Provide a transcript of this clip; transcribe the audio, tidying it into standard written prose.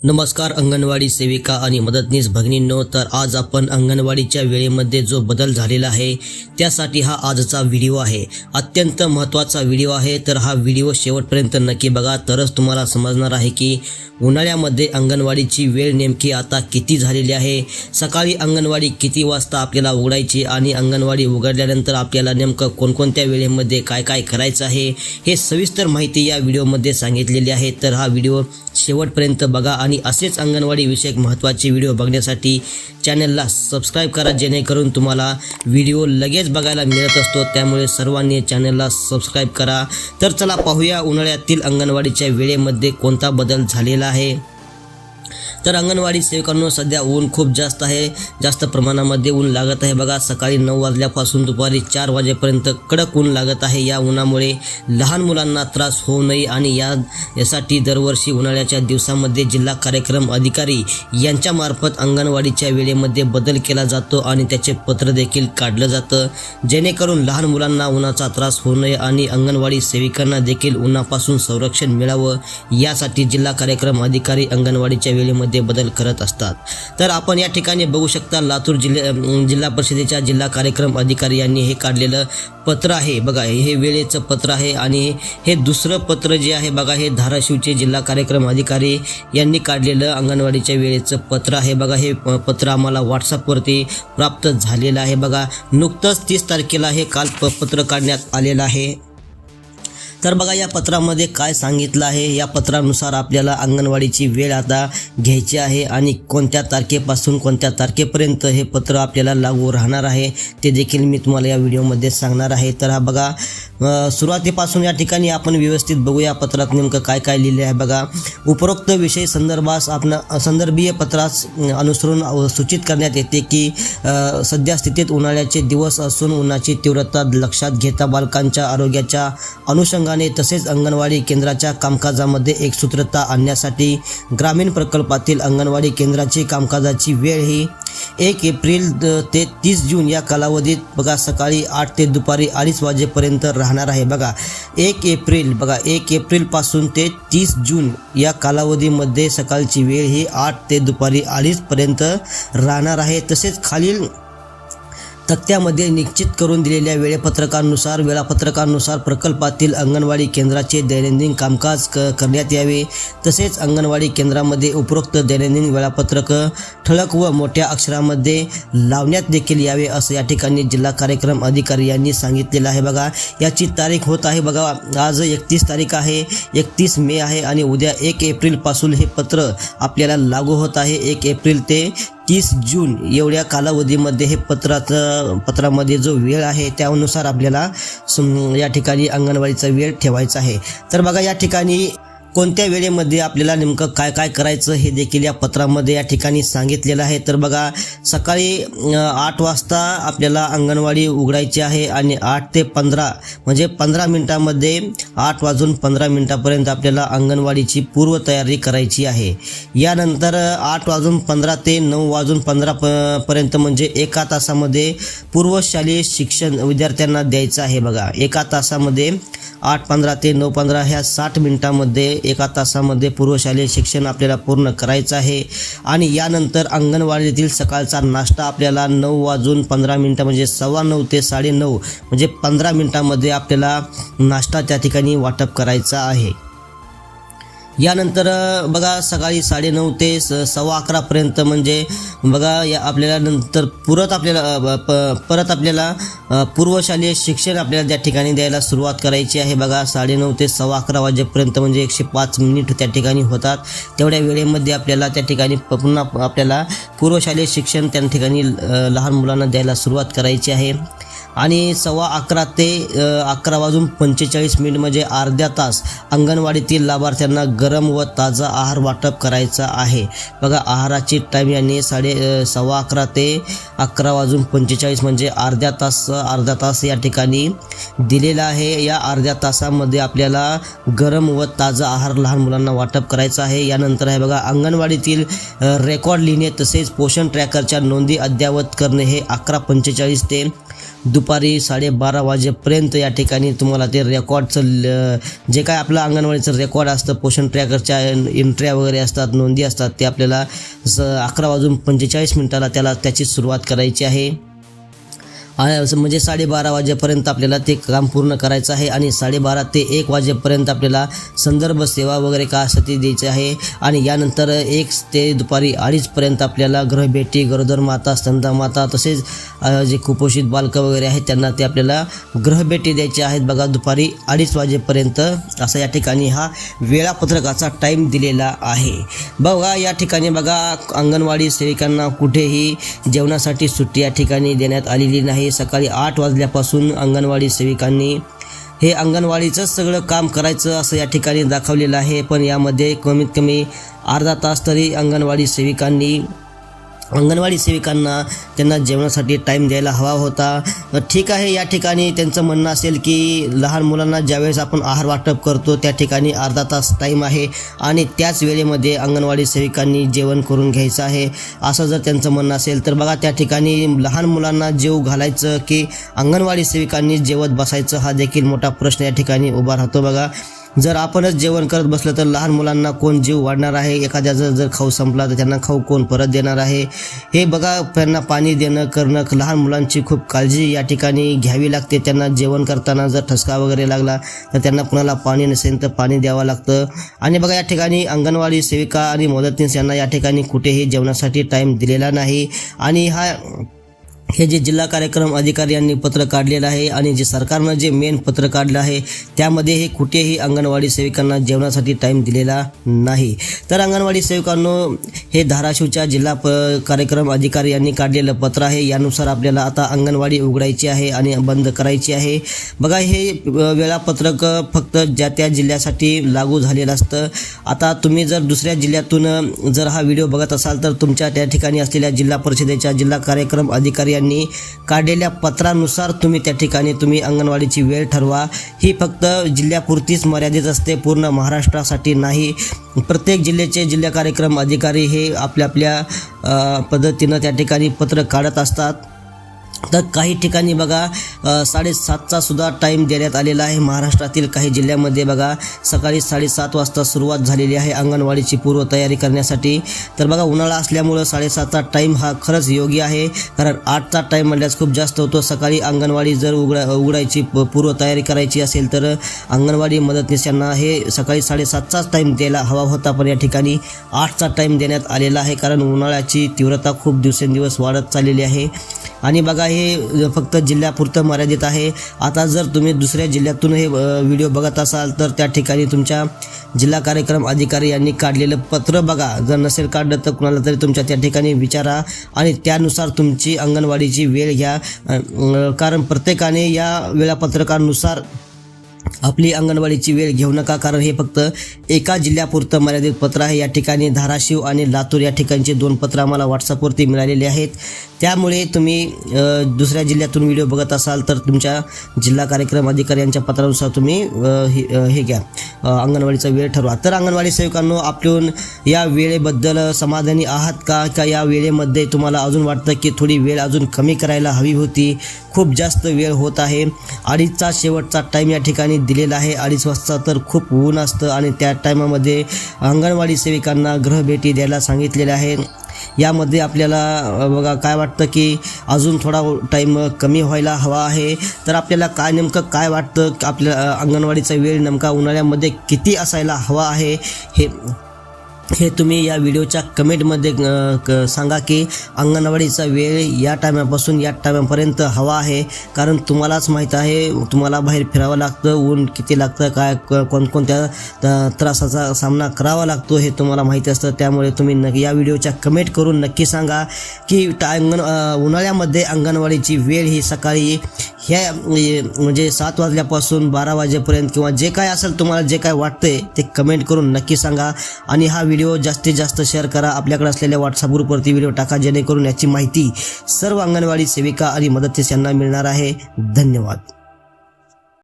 नमस्कार अंगणवाडी सेविका आणि मदतनीस भगिनींनो, तर आज आपण अंगणवाडीच्या वेळेमध्ये जो बदल झालेला आहे त्यासाठी हा आजचा व्हिडिओ आहे. अत्यंत महत्त्वाचा व्हिडिओ आहे. तर हा व्हिडिओ शेवटपर्यंत नक्की बघा, तरच तुम्हाला समजणार आहे की उन्हाळ्यामध्ये अंगणवाडीची वेळ नेमकी आता किती झालेली आहे. सकाळी अंगणवाडी किती वाजता आपल्याला उघडायची आणि अंगणवाडी उघडल्यानंतर आपल्याला नेमकं कोणकोणत्या वेळेमध्ये काय काय करायचं आहे हे सविस्तर माहिती या व्हिडिओमध्ये सांगितलेली आहे. तर हा व्हिडिओ शेवटपर्यंत बघा आणि असेच अंगणवाडी विषयक महत्त्वाचे व्हिडिओ बघण्यासाठी चॅनलला सबस्क्राईब करा, जेणेकरून तुम्हाला व्हिडिओ लगेच बघायला मिळत असतो. त्यामुळे सर्वांनी चॅनलला सबस्क्राईब करा. तर चला पाहूया उन्हाळ्यातील अंगणवाडीच्या वेळेमध्ये कोणता बदल झालेला आहे. तर अंगणवाडी सेविकांनो, सध्या ऊन खूप जास्त आहे, जास्त प्रमाणामध्ये ऊन लागत आहे. बघा, सकाळी 9 वाजल्यापासून दुपारी 4 वाजेपर्यंत कडक ऊन लागत आहे. या उन्हामुळे लहान मुलांना त्रास होऊ नये आणि यासाठी दरवर्षी उन्हाळ्याच्या दिवसामध्ये जिल्हा कार्यक्रम अधिकारी यांच्यामार्फत अंगणवाडीच्या वेळेमध्ये बदल केला जातो आणि त्याचे पत्र देखील काढलं जातं, जेणेकरून लहान मुलांना उन्हाचा त्रास होऊ नये आणि अंगणवाडी सेविकांना देखील उन्हापासून संरक्षण मिळावं यासाठी जिल्हा कार्यक्रम अधिकारी अंगणवाडीच्या वेळेमध्ये बदल करत असतात. तर आपण या ठिकाणी बघू शकता, लातूर जिल्हा परिषदेच्या जिल्हा कार्यक्रम अधिकारी यांनी हे काढलेलं पत्र आहे. बघा, हे वेळेचं पत्र आहे आणि हे दुसरं पत्र जे आहे बघा, हे धाराशिवचे जिल्हा कार्यक्रम अधिकारी यांनी काढलेलं अंगणवाडीच्या वेळेचं पत्र आहे. बघा, हे पत्र आम्हाला व्हॉट्सअपवरती प्राप्त झालेलं आहे. बघा, नुकतंच 30 तारखेला हे काल पत्र काढण्यात आलेलं आहे. तर बघा, या पत्रामध्ये काय सांगितलं आहे, या पत्रानुसार आपल्याला अंगणवाडीची वेळ आता घ्यायची आहे आणि कोणत्या तारखेपासून कोणत्या तारखेपर्यंत हे पत्र आपल्याला लागू राहणार आहे ते देखील मी तुम्हाला या व्हिडिओमध्ये सांगणार आहे. तर हा बघा, सुरुवातीपासून या ठिकाणी आपण व्यवस्थित बघूया पत्रात नेमकं काय काय लिहिले आहे. बघा, उपरोक्त विषय संदर्भास आपण संदर्भीय पत्रास अनुसरून सूचित करण्यात येते की सध्या स्थितीत उन्हाळ्याचे दिवस असून उन्हाची तीव्रता लक्षात घेता बालकांच्या आरोग्याच्या अनुषंगाने तसेच अंगणवाडी केंद्राच्या कामकाजामध्ये एकसूत्रता आणण्यासाठी ग्रामीण प्रकल्पातील अंगणवाडी केंद्राची कामकाजाची वेळ ही 1 एप्रिल ते 30 जून या कालावधीत बघा सकाळी 8 ते दुपारी 2:30 वाजेपर्यंत राहणार आहे. बघा, 1 एप्रिल पासून ते 30 जून या कालावधीमध्ये सकाळची वेळ ही 8 ते दुपारी 2:30 पर्यंत राहणार आहे. तसेच खालील तक्त्यामध्ये निश्चित करून दिलेल्या वेळापत्रकानुसार प्रकल्पातील अंगणवाडी केंद्राचे दैनंदिन कामकाज करण्यात यावे. तसेच अंगणवाडी केंद्रामध्ये उपरोक्त दैनंदिन वेळापत्रक ठळक व मोठ्या अक्षरामध्ये लावण्यात देखील यावे, असं या ठिकाणी जिल्हा कार्यक्रम अधिकारी यांनी सांगितलेलं आहे. बघा, याची तारीख होत आहे बघा, आज 31 तारीख आहे, 31 मे आहे आणि उद्या 1 एप्रिलपासून हे पत्र आपल्याला लागू होत आहे. 1 एप्रिल ते 30 जून एवढ्या कालावधीमध्ये हे पत्रामध्ये जो वेळ आहे त्यानुसार आपल्याला या ठिकाणी अंगणवाडीचा वेळ ठेवायचा आहे. तर बघा, या ठिकाणी कोणत्या वेळेमध्ये आपल्याला नेमकं काय काय करायचं हे देखील या पत्रामध्ये या ठिकाणी सांगितलेलं आहे. तर बघा, सकाळी 8 वाजता आपल्याला अंगणवाडी उघडायची आहे आणि 8 ते 15 म्हणजे 15 मिनिटामध्ये 8 वाजून 15 मिनिटापर्यंत आपल्याला अंगणवाडीची पूर्वतयारी करायची आहे. यानंतर 8 वाजून 15 ते 9 वाजून 15 पर्यंत म्हणजे 1 तासामध्ये पूर्वशालेय शिक्षण विद्यार्थ्यांना द्यायचं आहे. बघा, 1 तासामध्ये 8:15 ते 9:15 ह्या 60 मिनिटांमध्ये 1 तासामध्ये पूर्वशालेय शिक्षण आपल्याला पूर्ण करायचं आहे. आणि यानंतर अंगणवाडीतील सकाळचा नाश्ता आपल्याला 9 वाजून 15 मिनिटं म्हणजे 9:15 ते 9:30 म्हणजे 15 मिनिटांमध्ये आपल्याला नाश्ता त्या ठिकाणी वाटप करायचा आहे. यानंतर बघा, सकाळी 9:30 ते 11:15 पर्यंत म्हणजे बघा, या आपल्याला नंतर परत आपल्याला पूर्वशालेय शिक्षण आपल्याला त्या ठिकाणी द्यायला सुरुवात करायची आहे. बघा, 9:30 ते 11:15 वाजेपर्यंत म्हणजे 105 मिनिट त्या ठिकाणी होतात. तेवढ्या वेळेमध्ये आपल्याला त्या ठिकाणी पुन्हा आपल्याला पूर्वशालेय शिक्षण त्या ठिकाणी लहान मुलांना द्यायला सुरुवात करायची आहे. आणि 11:15 ते 11:45 म्हणजे अर्धा तास अंगणवाडीतील लाभार्थ्यांना गरम व ताजा आहार वाटप करायचा आहे. बघा, आहाराची टाईम यांनी 11:15 ते 11:45 म्हणजे अर्धा तास या ठिकाणी दिलेला आहे. या अर्ध्या तासामध्ये आपल्याला गरम व ताजा आहार लहान मुलांना वाटप करायचा आहे. यानंतर आहे बघा, अंगणवाडीतील रेकॉर्ड लिहिणे तसेच पोषण ट्रॅकरच्या नोंदी अद्ययावत करणे हे 11:45 ते दुपारी 12:30 वाजेपर्यंत या ठिकाणी तुम्हाला ते रेकॉर्डचं जे काय आपलं अंगणवाडीचं रेकॉर्ड असतं, पोषण ट्रॅकरच्या एंट्र्या वगैरे असतात, नोंदी असतात, ते आपल्याला 11:45 त्याला त्याची सुरुवात करायची आहे. म्हणजे 12:30 वाजेपर्यंत आपल्याला ते काम पूर्ण करायचं आहे आणि 12:30 ते 1 वाजेपर्यंत आपल्याला संदर्भ सेवा वगैरे काय असं ते द्यायचं आहे. आणि यानंतर 1 ते दुपारी 2:30 आपल्याला गृहभेटी, गरोदर माता, स्तनदा माता तसेच जे कुपोषित बालकं वगैरे आहेत त्यांना ते आपल्याला गृहभेटी द्यायची आहेत बघा दुपारी 2:30 वाजेपर्यंत. असा या ठिकाणी हा वेळापत्रकाचा टाईम दिलेला आहे. बघा या ठिकाणी बघा अंगणवाडी सेविकांना कुठेही जेवणासाठी सुट्टी या ठिकाणी देण्यात आलेली नाही. सकाळी 8 वाजल्यापासून अंगणवाडी सेविकांनी हे अंगणवाडीचं सगळं काम करायचं असं या ठिकाणी दाखवलेलं आहे. पण यामध्ये कमीत कमी अर्धा तास तरी अंगणवाडी सेविकांना त्यांना जेवणासाठी टाईम द्यायला हवा होता. ठीक आहे, या ठिकाणी त्यांचं म्हणणं असेल की लहान मुलांना ज्यावेळेस आपण आहार वाटप करतो त्या ठिकाणी अर्धा तास टाईम आहे आणि त्याच वेळेमध्ये अंगणवाडी सेविकांनी जेवण करून घ्यायचं आहे, असं जर त्यांचं म्हणणं असेल तर बघा त्या ठिकाणी लहान मुलांना जेव घालायचं की अंगणवाडी सेविकांनी जेवत बसायचं हा देखील मोठा प्रश्न या ठिकाणी उभा राहतो. बघा जर आपणच जेवण करत बसलं तर लहान मुलांना कोण जीव वाढणार आहे? एखाद्याचा जर खाऊ संपला तर त्यांना खाऊ कोण परत देणार आहे? हे बघा, त्यांना पाणी देणं करणं, लहान मुलांची खूप काळजी या ठिकाणी घ्यावी लागते. त्यांना जेवण करताना जर ठसका वगैरे लागला तर त्यांना कुणाला पाणी नसेल तर पाणी द्यावं लागतं. आणि बघा या ठिकाणी अंगणवाडी सेविका आणि मदतनीस यांना या ठिकाणी कुठेही जेवणासाठी टाईम दिलेला नाही. आणि हे जे जिल्हा कार्यक्रम अधिकारी यांनी पत्र काढलेलं आहे आणि जे सरकारनं जे मेन पत्र काढलं आहे त्यामध्ये हे कुठेही अंगणवाडी सेविकांना जेवणासाठी टाईम दिलेला नाही. तर अंगणवाडी सेविकांनो, हे धाराशिवच्या जिल्हा कार्यक्रम अधिकारी यांनी काढलेलं पत्र आहे. यानुसार आपल्याला आता अंगणवाडी उघडायची आहे आणि बंद करायची आहे. बघा हे वेळापत्रक फक्त ज्या त्या जिल्ह्यासाठी लागू झालेलं असतं. आता तुम्ही जर दुसऱ्या जिल्ह्यातून जर हा व्हिडिओ बघत असाल तर तुमच्या त्या ठिकाणी असलेल्या जिल्हा परिषदेच्या जिल्हा कार्यक्रम अधिकारी यांनी काढलेल्या पत्रानुसार तुम्ही अंगणवाडीची वेळ ठरवा. ही फक्त जिल्ह्यापुरतीच मर्यादित असते, पूर्ण महाराष्ट्रासाठी नाही. प्रत्येक जिल्ह्याचे जिल्हा कार्यक्रम अधिकारी हे आपल्या पद्धतीनं त्या ठिकाणी पत्र काढत असतात. तर काही ठिकाणी बघा 7:30चा सुद्धा टाईम देण्यात आलेला आहे. महाराष्ट्रातील काही जिल्ह्यामध्ये बघा सकाळी 7:30 वाजता सुरुवात झालेली आहे अंगणवाडीची पूर्वतयारी करण्यासाठी. तर बघा उन्हाळा असल्यामुळं 7:30चा टाईम हा खरंच योग्य आहे, कारण 8चा टाईम म्हटल्यास खूप जास्त होतो. सकाळी अंगणवाडी जर उघडायची पूर्वतयारी करायची असेल तर अंगणवाडी मदतनीस यांना हे सकाळी 7:30चाच टाईम द्यायला हवा होता, पण या ठिकाणी 8चा टाईम देण्यात आलेला आहे, कारण उन्हाळ्याची तीव्रता खूप दिवसेंदिवस वाढत चाललेली आहे. आणि बघा हे फक्त जिल्ह्यापुरतं मर्यादित आहे. आता जर तुम्ही दुसऱ्या जिल्ह्यातून हे व्हिडिओ बघत असाल तर त्या ठिकाणी तुमच्या जिल्हा कार्यक्रम अधिकारी यांनी काढलेलं पत्र बघा. जर नसेल काढलं तर कुणाला तरी तुमच्या त्या ठिकाणी विचारा आणि त्यानुसार तुमची अंगणवाडीची वेळ घ्या, कारण प्रत्येकाने या वेळापत्रकानुसार आपली अंगणवाडीची वेळ घेऊ नका, कारण हे फक्त एका जिल्ह्यापुरतं मर्यादित पत्र आहे. या ठिकाणी धाराशिव आणि लातूर या ठिकाणचे 2 पत्र आम्हाला व्हॉट्सअपवरती मिळालेले आहेत. त्यामुळे तुम्ही दुसऱ्या जिल्ह्यातून व्हिडिओ बघत असाल तर तुमच्या जिल्हा कार्यक्रम अधिकारी यांच्या पत्रानुसार तुम्ही हे घ्या, अंगणवाडीचा वेळ ठरवा. तर अंगणवाडी सेवकांनो, आपण या वेळेबद्दल समाधानी आहात का या वेळेमध्ये तुम्हाला अजून वाटतं की थोडी वेळ अजून कमी करायला हवी होती? खूप जास्त वेळ होत आहे. 2:30चा शेवटचा टाईम या ठिकाणी दिलेला आहे. 2:30 वाजता तर खूप ऊन असतं आणि त्या टायमामध्ये अंगणवाडी सेविकांना गृहभेटी द्यायला सांगितलेले आहे. यामध्ये आपल्याला बघा काय वाटतं की अजून थोडा टाईम कमी व्हायला हवा आहे. तर आपल्याला नेमकं काय वाटतं, आपल्या अंगणवाडीचा वेळ नेमका उन्हाळ्यामध्ये किती असायला हवा आहे हे तुम्ही या व्हिडिओच्या कमेंटमध्ये सांगा की अंगणवाडीचा वेळ या टायमापासून या टायमापर्यंत हवा आहे. कारण तुम्हालाच माहीत आहे, तुम्हाला बाहेर फिरावं लागतं, ऊन किती लागतं, काय कोणकोणत्या त्रासाचा सामना करावा लागतो हे तुम्हाला माहिती असतं. त्यामुळे तुम्ही या व्हिडिओच्या कमेंट करून नक्की सांगा की उन्हाळ्यामध्ये अंगणवाडीची वेळ ही सकाळी ह्या म्हणजे 7 वाजल्यापासून 12 वाजेपर्यंत किंवा जे काय असेल तुम्हाला जे काय वाटतंय ते कमेंट करून नक्की सांगा. आणि हा व्हिडिओ जास्तीत जास्त शेअर करा. आपल्याकडे असलेल्या व्हॉट्सअप ग्रुपवरती व्हिडिओ टाका, जेणेकरून याची माहिती सर्व अंगणवाडी सेविका आणि मदतनीस यांना मिळणार आहे. धन्यवाद.